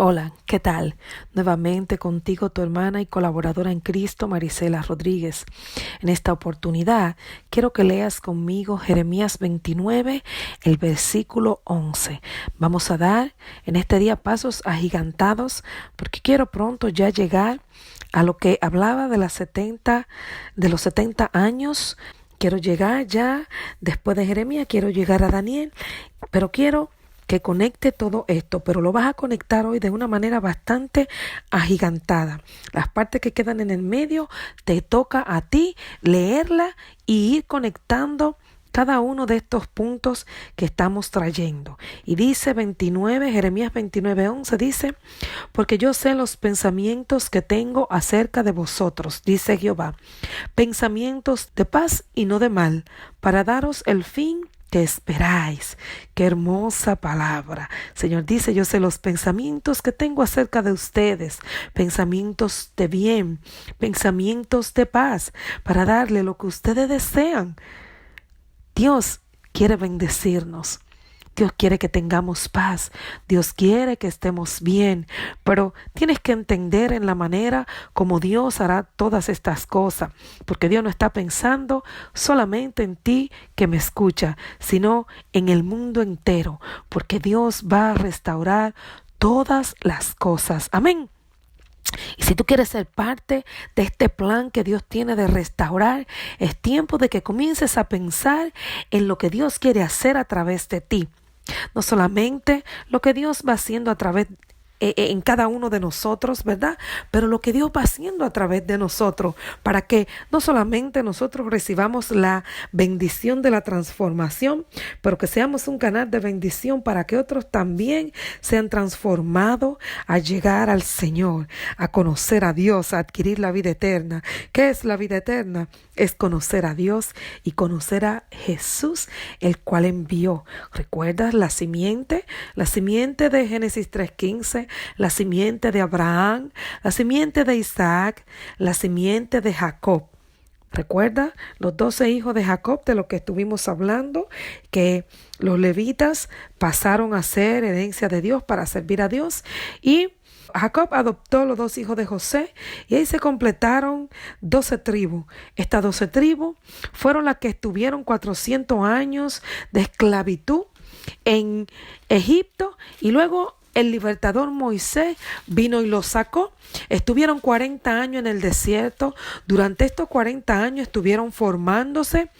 Hola, ¿qué tal? Nuevamente contigo tu hermana y colaboradora en Cristo, Marisela Rodríguez. En esta oportunidad quiero que leas conmigo Jeremías 29, el versículo 11. Vamos a dar en este día pasos agigantados porque quiero pronto ya llegar a lo que hablaba de los 70 años. Quiero llegar ya, después de Jeremías, quiero llegar a Daniel, pero quiero que conecte todo esto, pero lo vas a conectar hoy de una manera bastante agigantada. Las partes que quedan en el medio te toca a ti leerla y ir conectando cada uno de estos puntos que estamos trayendo. Y dice Jeremías 29:11 dice, porque yo sé los pensamientos que tengo acerca de vosotros, dice Jehová, pensamientos de paz y no de mal, para daros el fin que esperáis. Qué hermosa palabra. Señor dice, yo sé los pensamientos que tengo acerca de ustedes, pensamientos de bien, pensamientos de paz, para darle lo que ustedes desean. Dios quiere bendecirnos. Dios quiere que tengamos paz, Dios quiere que estemos bien, pero tienes que entender en la manera como Dios hará todas estas cosas, porque Dios no está pensando solamente en ti que me escucha, sino en el mundo entero, porque Dios va a restaurar todas las cosas. Amén. Y si tú quieres ser parte de este plan que Dios tiene de restaurar, es tiempo de que comiences a pensar en lo que Dios quiere hacer a través de ti. No solamente lo que Dios va haciendo a través en cada uno de nosotros, ¿verdad? Pero lo que Dios va haciendo a través de nosotros, para que no solamente nosotros recibamos la bendición de la transformación, pero que seamos un canal de bendición para que otros también sean transformados a llegar al Señor, a conocer a Dios, a adquirir la vida eterna. ¿Qué es la vida eterna? Es conocer a Dios y conocer a Jesús, el cual envió. ¿Recuerdas la simiente? La simiente de Génesis 3:15, la simiente de Abraham, la simiente de Isaac, la simiente de Jacob. ¿Recuerda los 12 hijos de Jacob de lo que estuvimos hablando? Que los levitas pasaron a ser herencia de Dios para servir a Dios, y Jacob adoptó los 2 hijos de José y ahí se completaron 12 tribus. Estas 12 tribus fueron las que estuvieron 400 años de esclavitud en Egipto, y luego el libertador Moisés vino y los sacó. Estuvieron 40 años en el desierto. Durante estos 40 años estuvieron formándose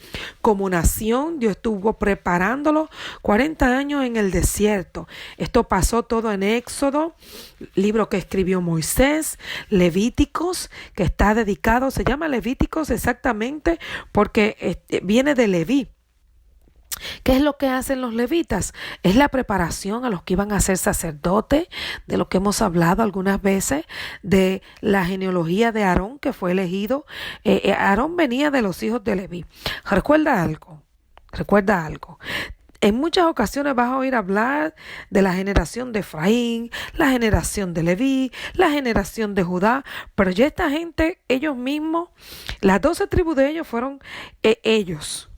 como nación. Dios estuvo preparándolo 40 años en el desierto. Esto pasó todo en Éxodo, libro que escribió Moisés, Levíticos, que está dedicado, se llama Levíticos exactamente porque viene de Leví. ¿Qué es lo que hacen los levitas? Es la preparación a los que iban a ser sacerdotes, de lo que hemos hablado algunas veces, de la genealogía de Aarón, que fue elegido. Aarón venía de los hijos de Leví. Recuerda algo. En muchas ocasiones vas a oír hablar de la generación de Efraín, la generación de Leví, la generación de Judá, pero ya esta gente, ellos mismos, las 12 tribus de ellos fueron ellos.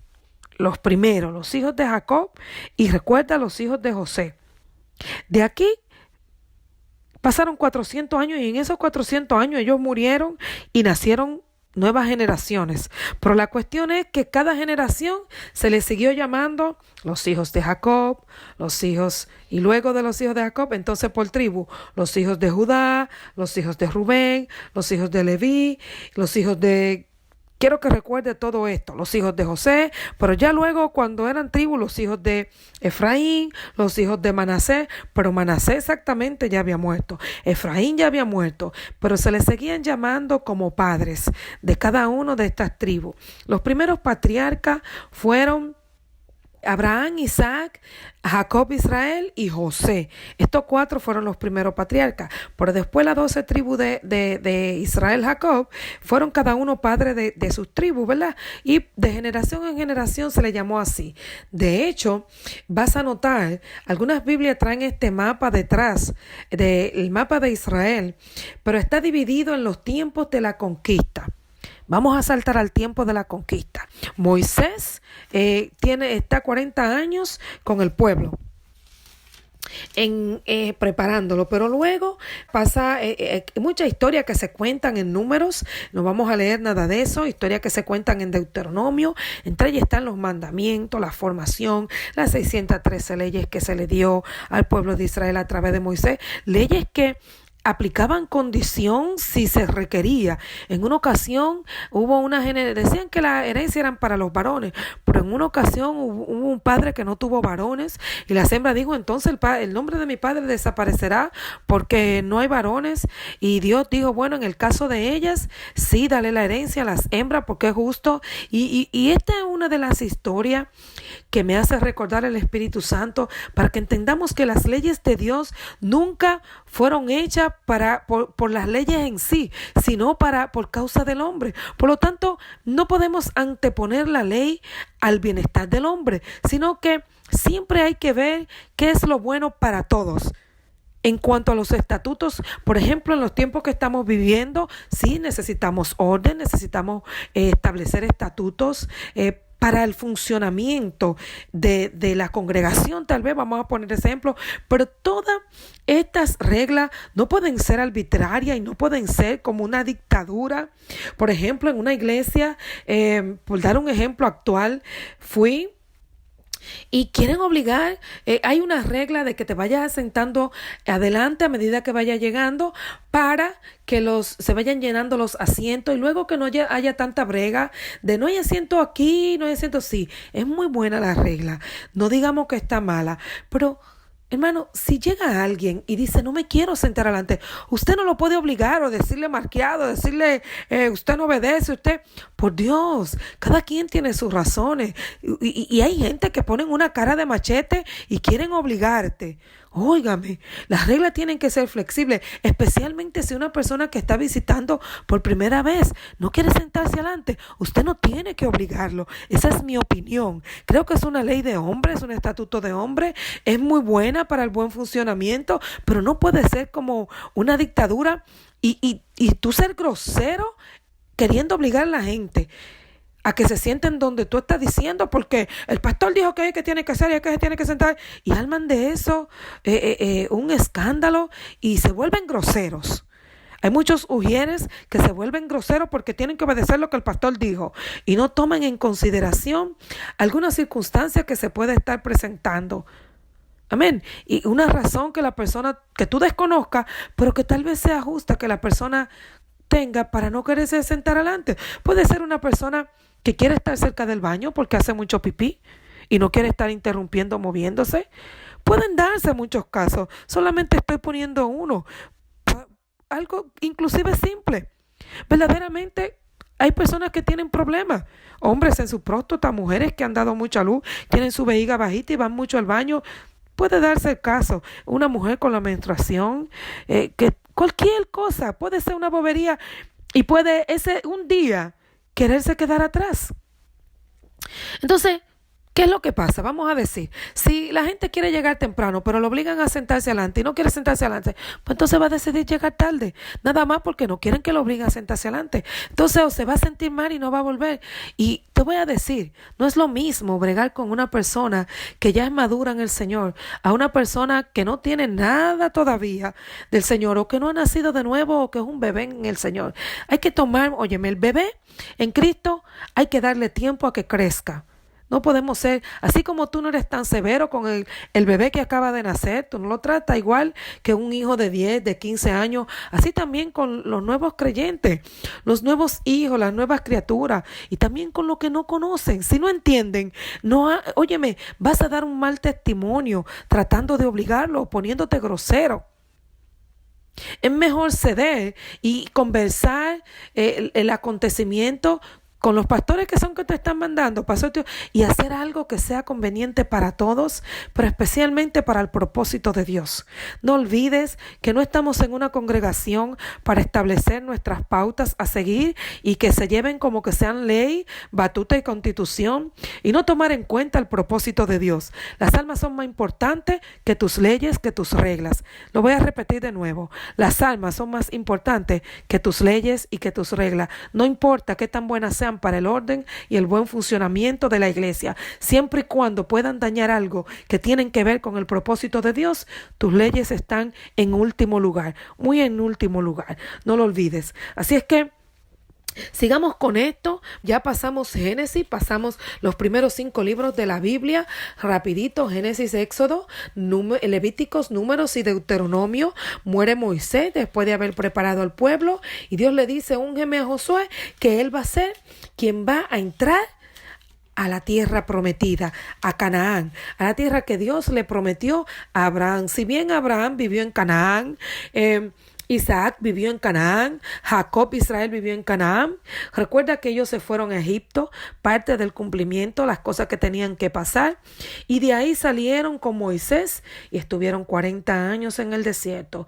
Los primeros, los hijos de Jacob, y recuerda los hijos de José. De aquí pasaron 400 años, y en esos 400 años ellos murieron y nacieron nuevas generaciones. Pero la cuestión es que cada generación se les siguió llamando los hijos de Jacob, y luego de los hijos de Jacob, entonces por tribu, los hijos de Judá, los hijos de Rubén, los hijos de Leví, los hijos de... Quiero que recuerde todo esto, los hijos de José, pero ya luego cuando eran tribus, los hijos de Efraín, los hijos de Manasés, pero Manasés exactamente ya había muerto, Efraín ya había muerto, pero se les seguían llamando como padres de cada uno de estas tribus. Los primeros patriarcas fueron Abraham, Isaac, Jacob, Israel y José. Estos 4 fueron los primeros patriarcas. Pero después las 12 tribus de Israel, Jacob, fueron cada uno padre de sus tribus, ¿verdad? Y de generación en generación se le llamó así. De hecho, vas a notar, algunas Biblias traen este mapa detrás del mapa de Israel, pero está dividido en los tiempos de la conquista. Vamos a saltar al tiempo de la conquista. Moisés está 40 años con el pueblo. preparándolo, pero luego pasa muchas historias que se cuentan en Números, no vamos a leer nada de eso, historias que se cuentan en Deuteronomio, entre ellas están los mandamientos, la formación, las 613 leyes que se le dio al pueblo de Israel a través de Moisés, leyes que aplicaban condición si se requería. En una ocasión decían que la herencia eran para los varones, pero en una ocasión hubo un padre que no tuvo varones y la hembra dijo, entonces el nombre de mi padre desaparecerá porque no hay varones, y Dios dijo, bueno, en el caso de ellas, sí, dale la herencia a las hembras porque es justo, y esta es una de las historias que me hace recordar el Espíritu Santo para que entendamos que las leyes de Dios nunca fueron hechas por las leyes en sí, sino por causa del hombre. Por lo tanto, no podemos anteponer la ley al bienestar del hombre, sino que siempre hay que ver qué es lo bueno para todos. En cuanto a los estatutos, por ejemplo, en los tiempos que estamos viviendo, sí necesitamos orden, necesitamos establecer estatutos para el funcionamiento de la congregación, tal vez vamos a poner ejemplo, pero todas estas reglas no pueden ser arbitrarias y no pueden ser como una dictadura. Por ejemplo, en una iglesia, por dar un ejemplo actual, fui y quieren obligar, hay una regla de que te vayas sentando adelante a medida que vaya llegando para que se vayan llenando los asientos y luego que no haya tanta brega de no hay asiento aquí, no hay asiento, sí, es muy buena la regla, no digamos que está mala, pero hermano, si llega alguien y dice, no me quiero sentar adelante, usted no lo puede obligar o decirle marqueado, decirle, usted no obedece, por Dios, cada quien tiene sus razones. Y hay gente que ponen una cara de machete y quieren obligarte. Óigame, las reglas tienen que ser flexibles, especialmente si una persona que está visitando por primera vez no quiere sentarse adelante. Usted no tiene que obligarlo. Esa es mi opinión. Creo que es una ley de hombre, es un estatuto de hombre, es muy buena para el buen funcionamiento, pero no puede ser como una dictadura y tú ser grosero queriendo obligar a la gente a que se sienten donde tú estás diciendo, porque el pastor dijo que hay que tiene que hacer y que se tiene que sentar, y arman de eso un escándalo y se vuelven groseros. Hay muchos ujieres que se vuelven groseros porque tienen que obedecer lo que el pastor dijo y no toman en consideración algunas circunstancias que se puede estar presentando. Amén. Y una razón que la persona, que tú desconozcas, pero que tal vez sea justa que la persona tenga para no quererse sentar adelante. Puede ser una persona que quiere estar cerca del baño porque hace mucho pipí y no quiere estar interrumpiendo, moviéndose. Pueden darse muchos casos. Solamente estoy poniendo uno. Algo inclusive simple. Verdaderamente hay personas que tienen problemas. Hombres en su próstata, mujeres que han dado mucha luz, tienen su vejiga bajita y van mucho al baño. Puede darse el caso. Una mujer con la menstruación, que cualquier cosa, puede ser una bobería y puede un día quererse quedar atrás. Entonces, ¿qué es lo que pasa? Vamos a decir, si la gente quiere llegar temprano, pero lo obligan a sentarse adelante y no quiere sentarse adelante, pues entonces va a decidir llegar tarde, nada más porque no quieren que lo obliguen a sentarse adelante. Entonces, o se va a sentir mal y no va a volver. Y te voy a decir, no es lo mismo bregar con una persona que ya es madura en el Señor, a una persona que no tiene nada todavía del Señor, o que no ha nacido de nuevo, o que es un bebé en el Señor. Hay que tomar, óyeme, el bebé en Cristo, hay que darle tiempo a que crezca. No podemos ser, así como tú no eres tan severo con el bebé que acaba de nacer, tú no lo tratas igual que un hijo de 10, de 15 años, así también con los nuevos creyentes, los nuevos hijos, las nuevas criaturas, y también con los que no conocen. Si no entienden, óyeme, vas a dar un mal testimonio tratando de obligarlo, poniéndote grosero. Es mejor ceder y conversar el acontecimiento con los pastores que son que te están mandando, pastor, y hacer algo que sea conveniente para todos, pero especialmente para el propósito de Dios. No olvides que no estamos en una congregación para establecer nuestras pautas a seguir y que se lleven como que sean ley, batuta y constitución, y no tomar en cuenta el propósito de Dios. Las almas son más importantes que tus leyes, que tus reglas. Lo voy a repetir de nuevo. Las almas son más importantes que tus leyes y que tus reglas. No importa qué tan buenas sean, sean para el orden y el buen funcionamiento de la iglesia. Siempre y cuando puedan dañar algo que tienen que ver con el propósito de Dios, tus leyes están en último lugar, muy en último lugar. No lo olvides. Así es que sigamos con esto. Ya pasamos Génesis, pasamos los primeros 5 libros de la Biblia, rapidito: Génesis, Éxodo, Levíticos, Números y Deuteronomio. Muere Moisés después de haber preparado al pueblo y Dios le dice: úngeme a Josué, que él va a ser quien va a entrar a la tierra prometida, a Canaán, a la tierra que Dios le prometió a Abraham. Si bien Abraham vivió en Canaán, Isaac vivió en Canaán, Jacob, Israel vivió en Canaán. Recuerda que ellos se fueron a Egipto, parte del cumplimiento, las cosas que tenían que pasar. Y de ahí salieron con Moisés y estuvieron 40 años en el desierto.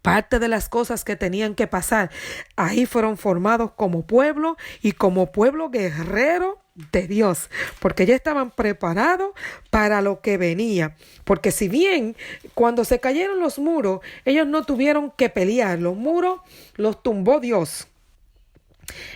Parte de las cosas que tenían que pasar. Ahí fueron formados como pueblo y como pueblo guerrero de Dios, porque ya estaban preparados para lo que venía. Porque si bien cuando se cayeron los muros, ellos no tuvieron que pelear, los muros los tumbó Dios.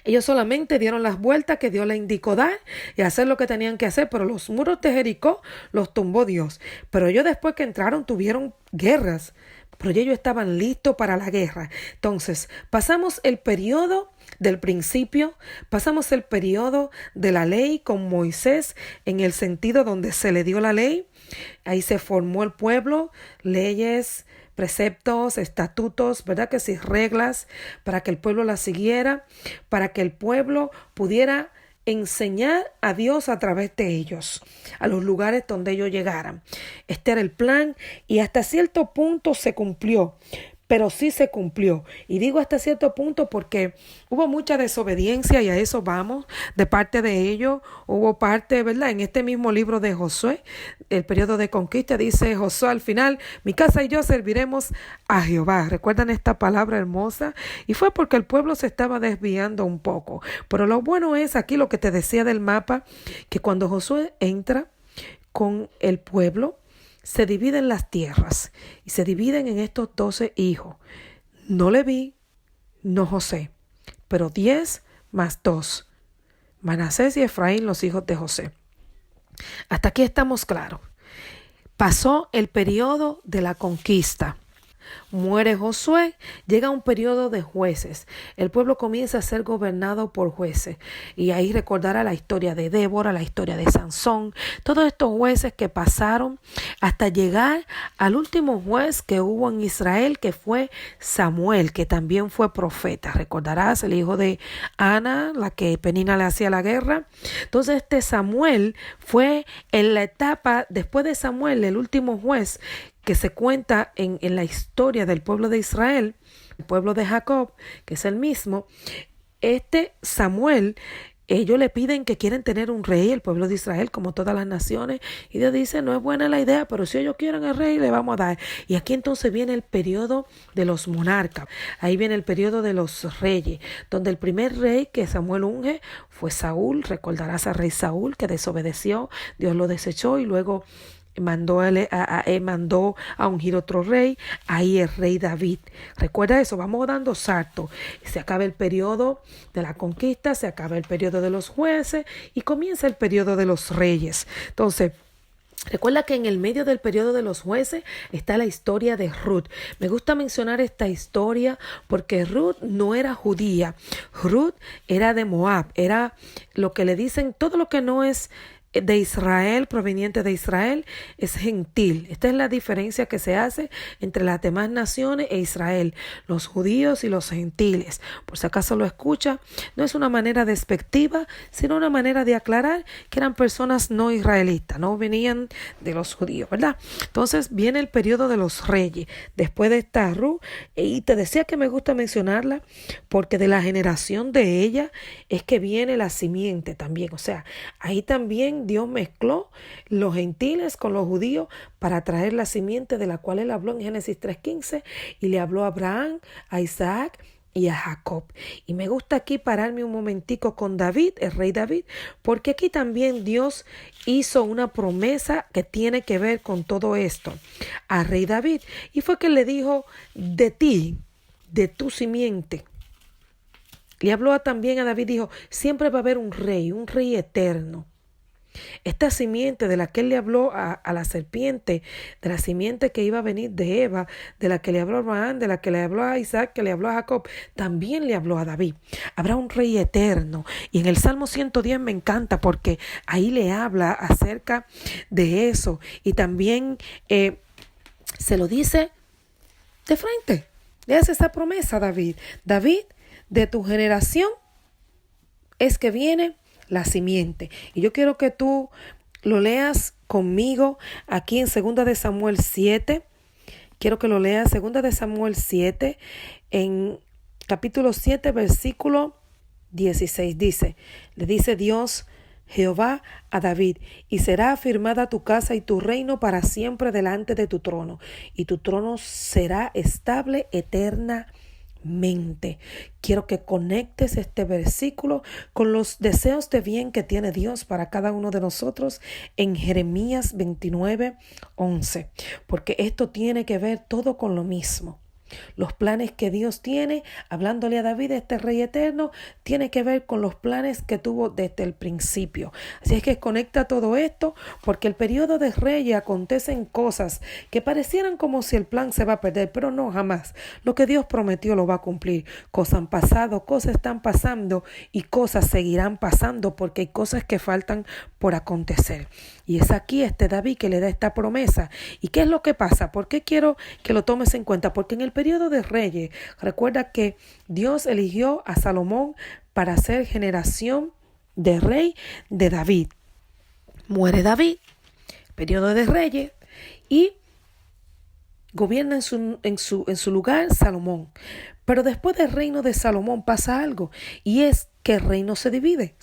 Ellos solamente dieron las vueltas que Dios les indicó dar y hacer lo que tenían que hacer, pero los muros de Jericó los tumbó Dios. Pero ellos, después que entraron, tuvieron guerras, pero ellos estaban listos para la guerra. Entonces, pasamos el periodo del principio, pasamos el periodo de la ley con Moisés, en el sentido donde se le dio la ley. Ahí se formó el pueblo, leyes, preceptos, estatutos, ¿verdad que sí? Reglas para que el pueblo las siguiera, para que el pueblo pudiera enseñar a Dios a través de ellos, a los lugares donde ellos llegaran. Este era el plan y hasta cierto punto se cumplió. Pero sí se cumplió. Y digo hasta cierto punto porque hubo mucha desobediencia, y a eso vamos. De parte de ellos hubo parte, ¿verdad? En este mismo libro de Josué, el periodo de conquista, dice Josué al final: mi casa y yo serviremos a Jehová. ¿Recuerdan esta palabra hermosa? Y fue porque el pueblo se estaba desviando un poco. Pero lo bueno es aquí lo que te decía del mapa, que cuando Josué entra con el pueblo, se dividen las tierras y se dividen en estos 12 hijos. No Leví, no José, pero 10 más 2. Manasés y Efraín, los hijos de José. Hasta aquí estamos claros. Pasó el periodo de la conquista. Muere Josué, llega un periodo de jueces. El pueblo comienza a ser gobernado por jueces. Y ahí recordará la historia de Débora, la historia de Sansón, todos estos jueces que pasaron hasta llegar al último juez que hubo en Israel, que fue Samuel, que también fue profeta. Recordarás, el hijo de Ana, la que Penina le hacía la guerra. Entonces este Samuel fue en la etapa, después de Samuel, el último juez que se cuenta en la historia del pueblo de Israel, el pueblo de Jacob, que es el mismo. Este Samuel, ellos le piden que quieren tener un rey, el pueblo de Israel, como todas las naciones, y Dios dice: no es buena la idea, pero si ellos quieren el rey, le vamos a dar. Y aquí entonces viene el periodo de los monarcas, ahí viene el periodo de los reyes, donde el primer rey que Samuel unge fue Saúl. Recordarás al rey Saúl, que desobedeció, Dios lo desechó, y luego mandó a ungir otro rey, ahí el rey David. Recuerda eso, vamos dando saltos. Se acaba el periodo de la conquista, se acaba el periodo de los jueces y comienza el periodo de los reyes. Entonces, recuerda que en el medio del periodo de los jueces está la historia de Ruth. Me gusta mencionar esta historia porque Ruth no era judía. Ruth era de Moab, era lo que le dicen, todo lo que no es de Israel, proveniente de Israel, es gentil. Esta es la diferencia que se hace entre las demás naciones e Israel, los judíos y los gentiles. Por si acaso lo escucha, no es una manera despectiva, sino una manera de aclarar que eran personas no israelitas, no venían de los judíos, ¿verdad? Entonces viene el periodo de los reyes, después de esta Ruth, y te decía que me gusta mencionarla porque de la generación de ella es que viene la simiente también. O sea, ahí también Dios mezcló los gentiles con los judíos para traer la simiente de la cual él habló en Génesis 3:15, y le habló a Abraham, a Isaac y a Jacob. Y me gusta aquí pararme un momentico con David, el rey David, porque aquí también Dios hizo una promesa que tiene que ver con todo esto al rey David, y fue que le dijo: de ti, de tu simiente, Le habló también a David, dijo, siempre va a haber un rey eterno. Esta simiente de la que él le habló a la serpiente, de la simiente que iba a venir de Eva, de la que le habló a Abraham, de la que le habló a Isaac, que le habló a Jacob, también le habló a David. Habrá un rey eterno. Y en el Salmo 110 me encanta porque ahí le habla acerca de eso. Y también se lo dice de frente. Le hace esa promesa a David. David, de tu generación es que viene la simiente. Y yo quiero que tú lo leas conmigo aquí en 2 de Samuel 7. Quiero que lo leas 2 de Samuel 7, en capítulo 7, versículo 16. Le dice Dios, Jehová a David, y será afirmada tu casa y tu reino para siempre delante de tu trono, y tu trono será estable eternamente. Quiero que conectes este versículo con los deseos de bien que tiene Dios para cada uno de nosotros en Jeremías 29:11, porque esto tiene que ver todo con lo mismo. Los planes que Dios tiene, hablándole a David, este rey eterno, tiene que ver con los planes que tuvo desde el principio. Así es que conecta todo esto, porque el periodo de reyes acontecen cosas que parecieran como si el plan se va a perder, pero no, jamás. Lo que Dios prometió lo va a cumplir. Cosas han pasado, cosas están pasando y cosas seguirán pasando porque hay cosas que faltan por acontecer. Y es aquí este David que le da esta promesa. ¿Y qué es lo que pasa? ¿Por qué quiero que lo tomes en cuenta? Porque en el periodo de reyes, recuerda que Dios eligió a Salomón para ser generación de rey de David. Muere David, periodo de reyes, y gobierna en su lugar Salomón. Pero después del reino de Salomón pasa algo, y es que el reino se divide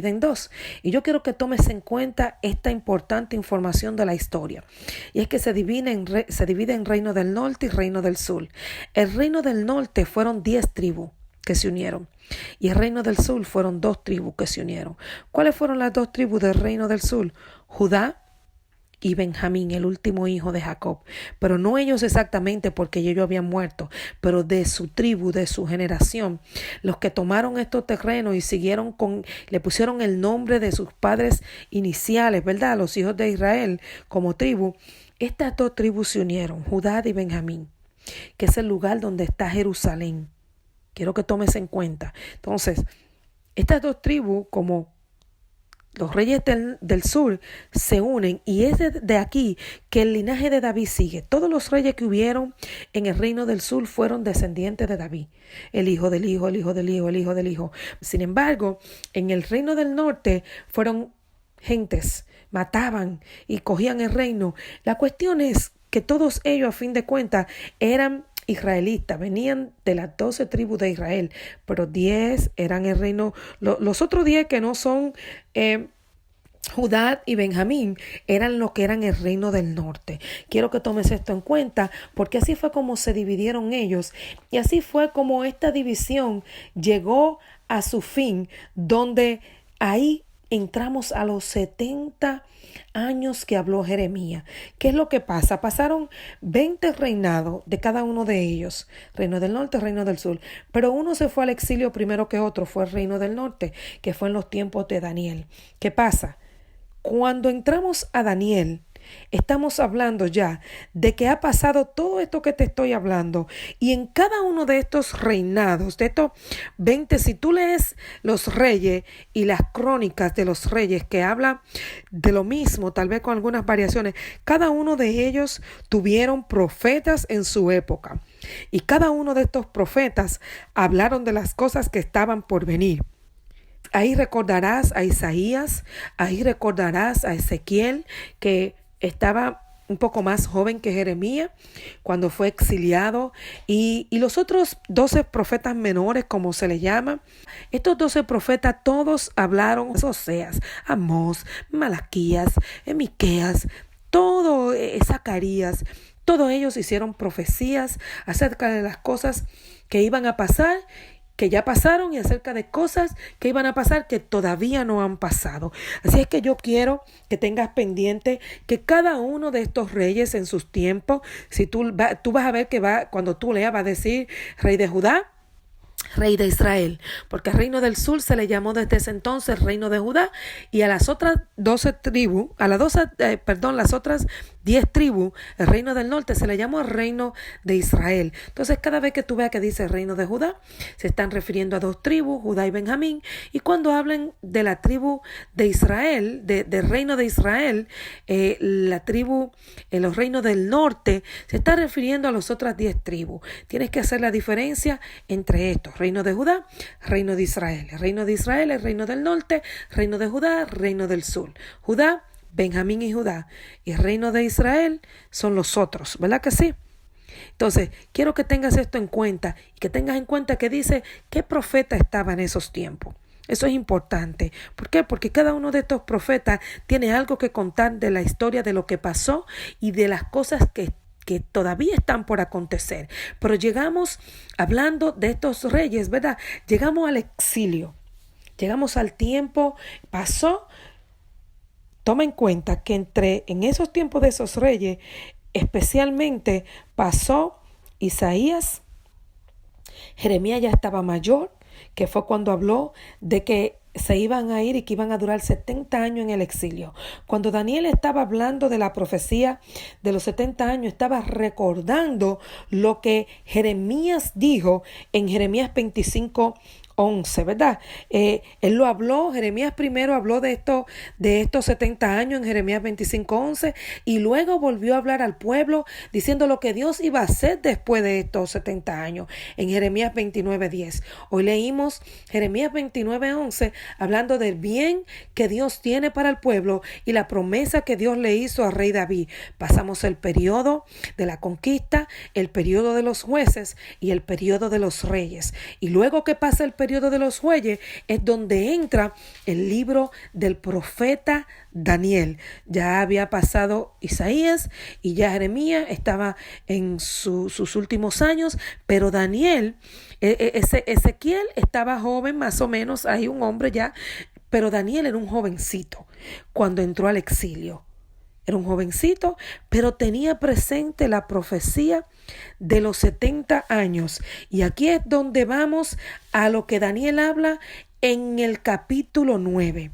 en dos. Y yo quiero que tomes en cuenta esta importante información de la historia. Y es que se divide en reino del norte y reino del sur. El reino del norte fueron 10 tribus que se unieron. Y el reino del sur fueron 2 tribus que se unieron. ¿Cuáles fueron las 2 tribus del reino del sur? Judá y Benjamín, el último hijo de Jacob. Pero no ellos exactamente porque ellos habían muerto, pero de su tribu, de su generación, los que tomaron estos terrenos y le pusieron el nombre de sus padres iniciales, ¿verdad? Los hijos de Israel como tribu. Estas 2 tribus se unieron, Judá y Benjamín, que es el lugar donde está Jerusalén. Quiero que tomes en cuenta. Entonces, estas 2 tribus, como los reyes del sur, se unen, y es de aquí que el linaje de David sigue. Todos los reyes que hubieron en el reino del sur fueron descendientes de David, el hijo del hijo, el hijo del hijo, el hijo del hijo. Sin embargo, en el reino del norte fueron gentes, mataban y cogían el reino. La cuestión es que todos ellos, a fin de cuentas, eran israelitas, venían de las 12 tribus de Israel, pero 10 eran el reino, los otros 10 que no son Judá y Benjamín eran los que eran el reino del norte. Quiero que tomes esto en cuenta porque así fue como se dividieron ellos y así fue como esta división llegó a su fin, donde ahí entramos a los 70 años que habló Jeremías. ¿Qué es lo que pasa? Pasaron 20 reinados de cada uno de ellos, reino del norte, reino del sur, pero uno se fue al exilio primero que otro, fue el reino del norte, que fue en los tiempos de Daniel. ¿Qué pasa? Cuando entramos a Daniel, estamos hablando ya de que ha pasado todo esto que te estoy hablando, y en cada uno de estos reinados, de estos 20, si tú lees los reyes y las crónicas de los reyes que hablan de lo mismo, tal vez con algunas variaciones, cada uno de ellos tuvieron profetas en su época, y cada uno de estos profetas hablaron de las cosas que estaban por venir. Ahí recordarás a Isaías, ahí recordarás a Ezequiel, que estaba un poco más joven que Jeremías cuando fue exiliado, y los otros 12 profetas menores, como se le llama. Estos 12 profetas todos hablaron, Oseas, Amós, Malaquías, Miqueas, Zacarías. Todos ellos hicieron profecías acerca de las cosas que iban a pasar, que ya pasaron, y acerca de cosas que iban a pasar que todavía no han pasado. Así es que yo quiero que tengas pendiente que cada uno de estos reyes en sus tiempos, si tú vas a ver que cuando tú leas va a decir rey de Judá, rey de Israel, porque al reino del sur se le llamó desde ese entonces reino de Judá, y a las otras 12 tribus, las otras 10 tribus, el reino del norte se le llamó el reino de Israel. Entonces, cada vez que tú veas que dice el reino de Judá, se están refiriendo a dos tribus, Judá y Benjamín, y cuando hablen de la tribu de Israel, del reino de Israel, la tribu, los reinos del norte, se está refiriendo a las otras 10 tribus. Tienes que hacer la diferencia entre estos: reino de Judá, reino de Israel. El reino de Israel, el reino del norte, reino de Judá, reino del sur. Judá, Benjamín y Judá. Y el reino de Israel son los otros, ¿verdad que sí? Entonces, quiero que tengas esto en cuenta y que tengas en cuenta que dice qué profeta estaba en esos tiempos. Eso es importante. ¿Por qué? Porque cada uno de estos profetas tiene algo que contar de la historia, de lo que pasó y de las cosas que todavía están por acontecer. Pero llegamos, hablando de estos reyes, ¿verdad? Llegamos al exilio, llegamos al tiempo, pasó. Toma en cuenta que en esos tiempos de esos reyes, especialmente pasó Isaías. Jeremías ya estaba mayor, que fue cuando habló de que se iban a ir y que iban a durar 70 años en el exilio. Cuando Daniel estaba hablando de la profecía de los 70 años, estaba recordando lo que Jeremías dijo en Jeremías 25:11, ¿verdad? Él lo habló. Jeremías primero habló de estos 70 años en Jeremías 25:11, y luego volvió a hablar al pueblo diciendo lo que Dios iba a hacer después de estos 70 años en Jeremías 29:10. Hoy leímos Jeremías 29:11 hablando del bien que Dios tiene para el pueblo y la promesa que Dios le hizo al rey David. Pasamos el periodo de la conquista, el periodo de los jueces y el periodo de los reyes. Y luego que pasa el periodo de los jueces es donde entra el libro del profeta Daniel. Ya había pasado Isaías y ya Jeremías estaba en sus últimos años, pero Daniel, Ezequiel estaba joven, más o menos, hay un hombre ya, pero Daniel era un jovencito cuando entró al exilio. Era un jovencito, pero tenía presente la profecía de los 70 años. Y aquí es donde vamos a lo que Daniel habla en el capítulo 9.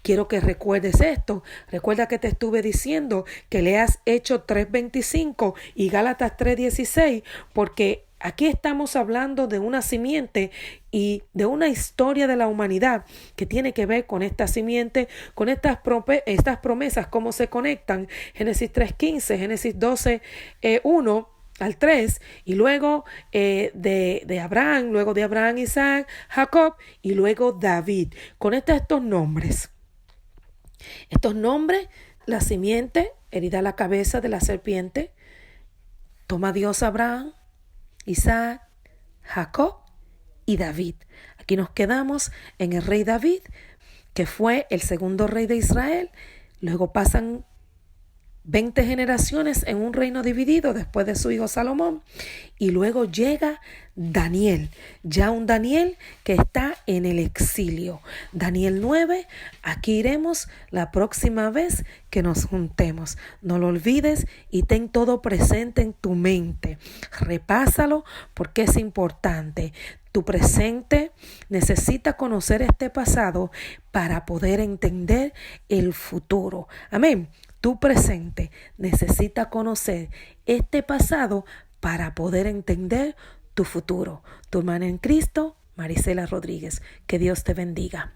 Quiero que recuerdes esto. Recuerda que te estuve diciendo que leas Hechos 3:25 y Gálatas 3:16, porque aquí estamos hablando de una simiente y de una historia de la humanidad que tiene que ver con esta simiente, con estas promesas, cómo se conectan. Génesis 3:15, Génesis 12:1 al 3, y luego de Abraham, luego de Abraham, Isaac, Jacob, y luego David. Conecta estos nombres. Estos nombres: la simiente, herida la cabeza de la serpiente. Toma Dios a Abraham, Isaac, Jacob y David. Aquí nos quedamos en el rey David, que fue el segundo rey de Israel. Luego pasan 20 generaciones en un reino dividido después de su hijo Salomón. Y luego llega Daniel, ya un Daniel que está en el exilio. Daniel 9, aquí iremos la próxima vez que nos juntemos. No lo olvides y ten todo presente en tu mente. Repásalo porque es importante. Tu presente necesita conocer este pasado para poder entender el futuro. Amén. Tu presente necesita conocer este pasado para poder entender tu futuro. Tu hermana en Cristo, Marisela Rodríguez. Que Dios te bendiga.